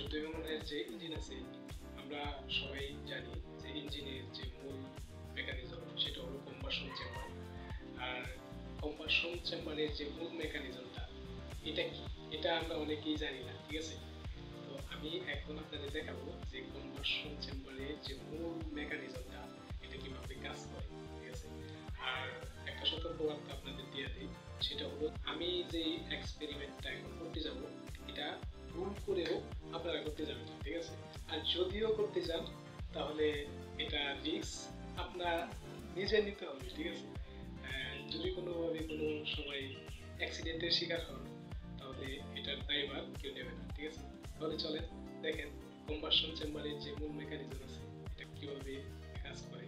যুদ্ধ বিমানের যে ইঞ্জিন আছে, আমরা সবাই জানি যে ইঞ্জিনের যে মূল মেকানিজম সেটা হলো কম্বাসন চেম্বার। আর কম্বাসন চেম্বারের যে মূল মেকানিজমটা এটা কি, এটা আমরা অনেকেই জানি না, ঠিক আছে। তো আমি এখন আপনাদের দেখাবো যে কম্বাসন চেম্বারের যে মূল মেকানিজমটা এটা কিভাবে কাজ করে, ঠিক আছে। আর একটা সতর্কবার্তা আপনাদের দিয়ে দিই, সেটা হলো আমি যে এক্সপেরিমেন্টটা এখন করতে যাব এটা ভুল করেও আপনারা করতে যাবেন না, ঠিক আছে। আর যদিও করতে যান তাহলে এটা রিস্ক আপনার নিজে নিতে হবে, ঠিক আছে। যদি কোনোভাবে কোনো সময় অ্যাক্সিডেন্টের শিকার হন তাহলে এটার দায়ভার কেউ নেবে না, ঠিক আছে। তাহলে চলেন দেখেন কম্বাসন চেম্বারের যে মূল মেকানিজম আছে এটা কিভাবে কাজ করে।